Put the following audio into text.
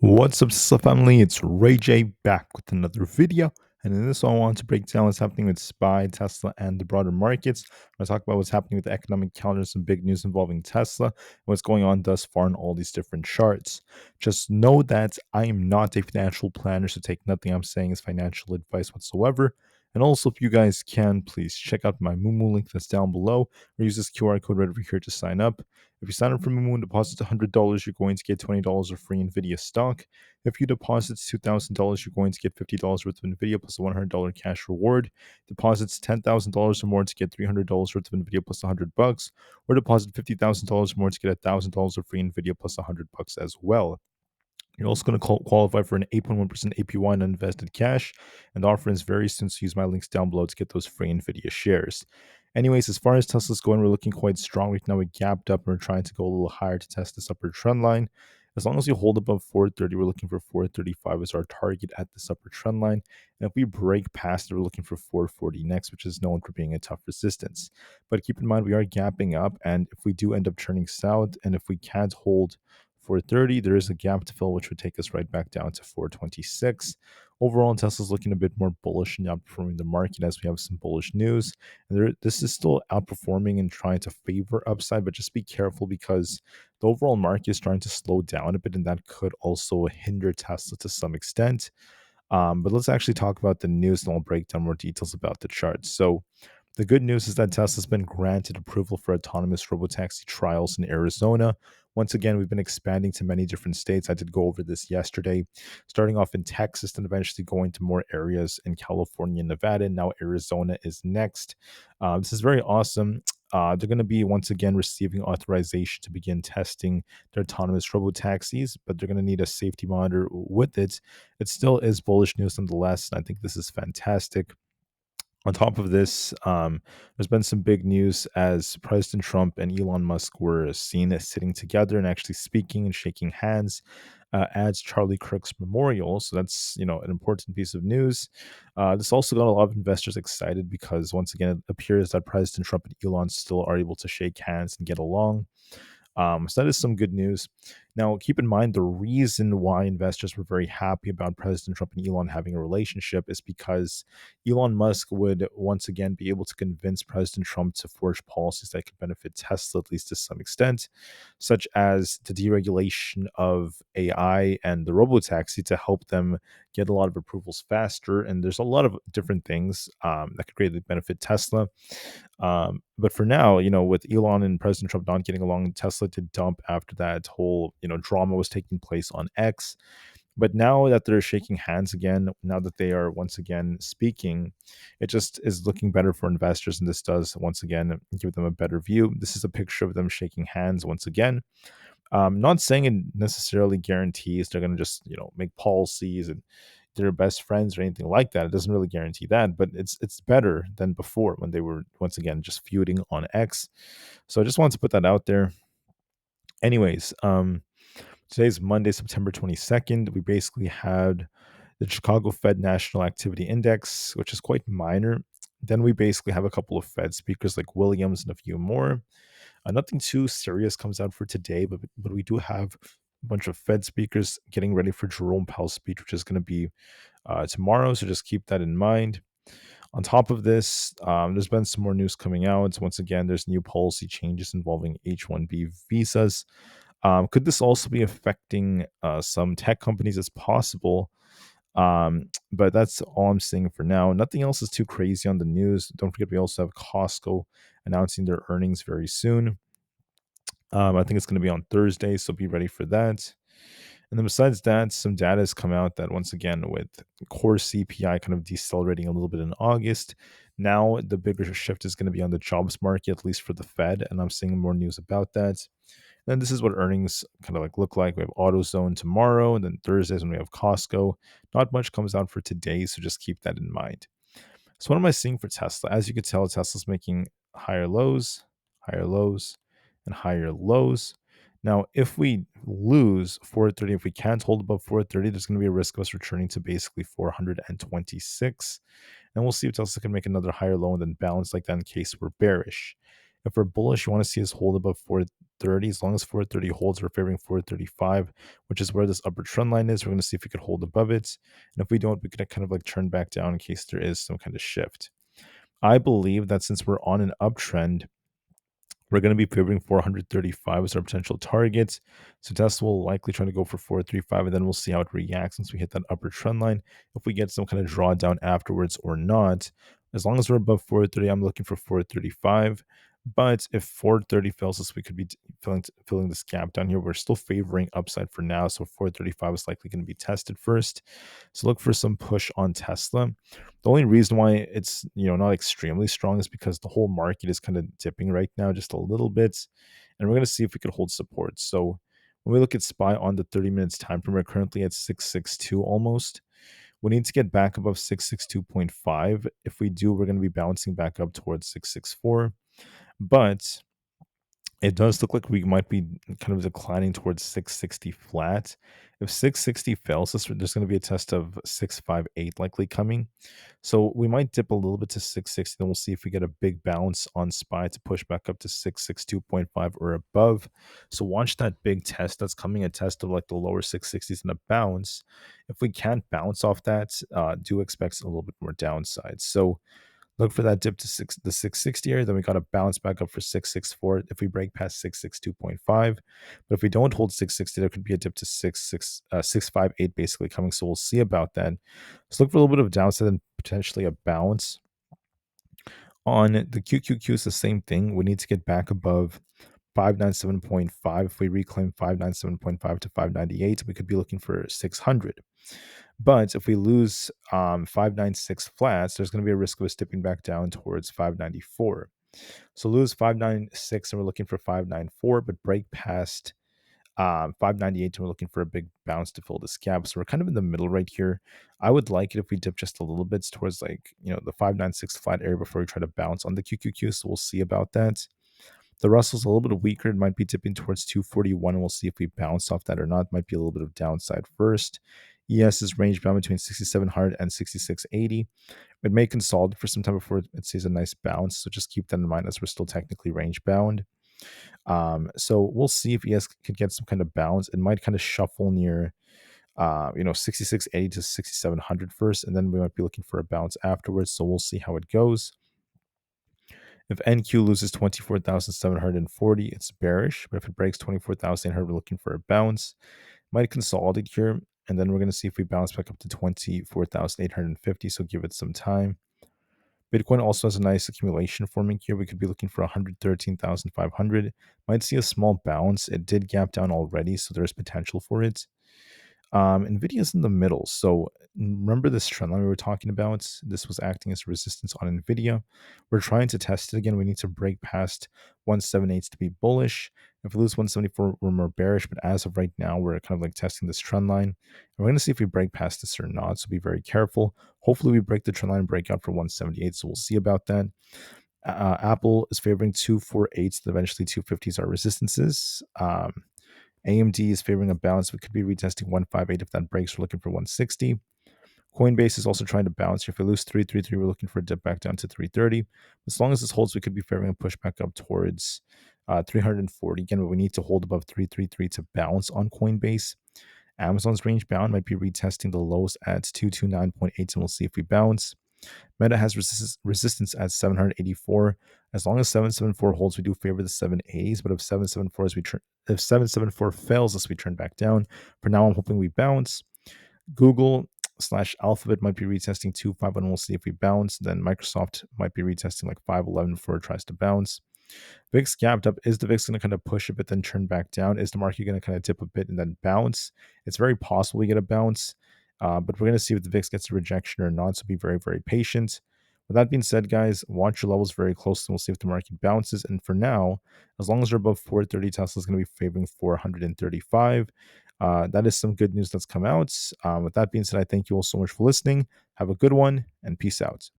What's up, Tsla family? It's Ray J back with another video. And in this one, I want to break down what's happening with SPY, Tesla, and the broader markets. I'm going to talk about what's happening with the economic calendar, some big news involving Tesla, and what's going on thus far in all these different charts. Just know that I am not a financial planner, so take nothing I'm saying as financial advice whatsoever. And also, if you guys can, please check out my Moomoo link that's down below, or use this QR code right over here to sign up. If you sign up for Moomoo and deposit $100, you're going to get $20 of free Nvidia stock. If you deposit $2,000, you're going to get $50 worth of Nvidia plus a $100 cash reward. Deposits $10,000 or more to get $300 worth of Nvidia plus $100, or deposit $50,000 more to get $1,000 of free Nvidia plus $100 as well. You're also going to qualify for an 8.1% APY on invested cash, and the offer ends very soon, so use my links down below to get those free NVIDIA shares. Anyways, as far as Tesla's going, we're looking quite strong. Right now we gapped up and we're trying to go a little higher to test this upper trend line. As long as you hold above 430, we're looking for 435 as our target at this upper trend line. And if we break past it, we're looking for 440 next, which is known for being a tough resistance. But keep in mind, we are gapping up, and if we do end up turning south, and if we can't hold 430, there is a gap to fill, which would take us right back down to 426. Overall, Tesla's looking a bit more bullish and outperforming the market as we have some bullish news. And this is still outperforming and trying to favor upside, but just be careful because the overall market is trying to slow down a bit, and that could also hinder Tesla to some extent. But let's actually talk about the news, and I'll break down more details about the chart. So the good news is that Tesla's been granted approval for autonomous robotaxi trials in Arizona. Once again, we've been expanding to many different states. I did go over this yesterday, starting off in Texas and eventually going to more areas in California and Nevada. And now Arizona is next. This is very awesome. They're going to be once again receiving authorization to begin testing their autonomous robotaxis, but they're going to need a safety monitor with it. It still is bullish news nonetheless, and I think this is fantastic. On top of this, there's been some big news as President Trump and Elon Musk were seen as sitting together and actually speaking and shaking hands at Charlie Kirk's memorial. So that's an important piece of news. This also got a lot of investors excited because once again, it appears that President Trump and Elon still are able to shake hands and get along. So that is some good news. Now, keep in mind the reason why investors were very happy about President Trump and Elon having a relationship is because Elon Musk would once again be able to convince President Trump to forge policies that could benefit Tesla, at least to some extent, such as the deregulation of AI and the robotaxi to help them get a lot of approvals faster. And there's a lot of different things that could greatly benefit Tesla. But for now, with Elon and President Trump not getting along, Tesla did dump after that whole, drama was taking place on X. But now that they're shaking hands again, now that they are once again speaking, it just is looking better for investors. And this does once again give them a better view. This is a picture of them shaking hands once again. Not saying it necessarily guarantees they're going to just make policies and they're best friends or anything like that. It doesn't really guarantee that, but it's better than before when they were once again just feuding on X. So I just wanted to put that out there. Anyways, today's Monday, September 22nd. We basically had the Chicago Fed National Activity Index, which is quite minor. Then we basically have a couple of Fed speakers like Williams and a few more. Nothing too serious comes out for today, but we do have a bunch of Fed speakers getting ready for Jerome Powell's speech, which is going to be tomorrow. So just keep that in mind. On top of this, there's been some more news coming out. Once again, there's new policy changes involving H-1B visas. Could this also be affecting some tech companies? It's possible. But that's all I'm saying for now. Nothing else is too crazy on the news. Don't forget, we also have Costco announcing their earnings very soon. I think it's going to be on Thursday, so be ready for that. And then besides that, some data has come out that once again, with core CPI kind of decelerating a little bit in August, now the bigger shift is going to be on the jobs market, at least for the Fed. And I'm seeing more news about that. And then this is what earnings kind of look like. We have AutoZone tomorrow, and then Thursdays when we have Costco. Not much comes out for today, so just keep that in mind. So what am I seeing for Tesla? As you can tell, Tesla's making higher lows, and higher lows. Now, if we lose 430, if we can't hold above 430, there's going to be a risk of us returning to basically 426. And we'll see if Tesla can make another higher low and then balance like that in case we're bearish. If we're bullish, you want to see us hold above 430. As long as 430 holds, we're favoring 435, which is where this upper trend line is. We're going to see if we could hold above it. And if we don't, we could kind of like turn back down in case there is some kind of shift. I believe that since we're on an uptrend, we're going to be favoring 435 as our potential target. So Tesla will likely try to go for 435, and then we'll see how it reacts once we hit that upper trend line, if we get some kind of drawdown afterwards or not. As long as we're above 430, I'm looking for 435. But if 430 fails us, we could be filling this gap down here. We're still favoring upside for now, so 435 is likely going to be tested first. So look for some push on Tesla. The only reason why it's not extremely strong is because the whole market is kind of dipping right now just a little bit, and we're going to see if we could hold support. So when we look at SPY on the 30 minutes time frame, we're currently at 662 almost. We need to get back above 662.5. If we do, we're going to be bouncing back up towards 664. But it does look like we might be kind of declining towards 660 flat. If 660 fails us, there's going to be a test of 658 likely coming. So we might dip a little bit to 660, then we'll see if we get a big bounce on SPY to push back up to 662.5 or above. So watch that big test that's coming, a test of like the lower 660s and a bounce. If we can't bounce off that, do expect a little bit more downside. So look for that dip to the 660 area. Then we got to bounce back up for 664 if we break past 662.5. But if we don't hold 660, there could be a dip to 658 basically coming. So we'll see about that. So look for a little bit of downside and potentially a bounce. On the QQQ, it's the same thing. We need to get back above 597.5. If we reclaim 597.5 to 598, we could be looking for 600. But if we lose 596 flats, there's going to be a risk of us dipping back down towards 594. So lose 596 and we're looking for 594, but break past 598 and we're looking for a big bounce to fill this gap. So we're kind of in the middle right here. I would like it if we dip just a little bit towards like, the 596 flat area before we try to bounce on the QQQ. So we'll see about that. The Russell's a little bit weaker. It might be dipping towards 241, and we'll see if we bounce off that or not. Might be a little bit of downside first. ES is range bound between 6,700 and 6,680. It may consolidate for some time before it sees a nice bounce, so just keep that in mind as we're still technically range bound. So we'll see if ES could get some kind of bounce. It might kind of shuffle near 6,680 to 6,700 first, and then we might be looking for a bounce afterwards. So we'll see how it goes. If NQ loses 24,740, it's bearish. But if it breaks 24,800, we're looking for a bounce. Might consolidate here. And then we're going to see if we bounce back up to 24,850. So give it some time. Bitcoin also has a nice accumulation forming here. We could be looking for 113,500. Might see a small bounce. It did gap down already, so there's potential for it. Nvidia is in the middle. So remember this trend line we were talking about? This was acting as resistance on Nvidia. We're trying to test it again. We need to break past 178 to be bullish. If we lose 174, we're more bearish. But as of right now, we're kind of like testing this trend line. And we're going to see if we break past this or not. So be very careful. Hopefully we break the trend line and break out for 178. So we'll see about that. Aapl is favoring 248s. Eventually 250s are resistances. AMD is favoring a bounce. We could be retesting 158. If that breaks, we're looking for 160. Coinbase is also trying to bounce. If we lose 333, we're looking for a dip back down to 330. As long as this holds, we could be favoring a push back up towards 340 again, but we need to hold above 333 to bounce on Coinbase. Amazon's range bound might be retesting the lows at 229.8, and we'll see if we bounce. Meta has resistance at 784. As long as 774 holds, we do favor the 780s. But if 774 fails us, we turn back down. For now, I'm hoping we bounce. Google/Alphabet might be retesting 251. We'll see if we bounce. Then Microsoft might be retesting like 511 before it tries to bounce. VIX gapped up. Is the VIX going to kind of push a bit, then turn back down? Is the market going to kind of dip a bit and then bounce? It's very possible we get a bounce. But we're going to see if the VIX gets a rejection or not, so be very, very patient. With that being said, guys, watch your levels very closely, and we'll see if the market bounces. And for now, as long as we're above 430, Tesla's going to be favoring 435. That is some good news that's come out. With that being said, I thank you all so much for listening. Have a good one, and peace out.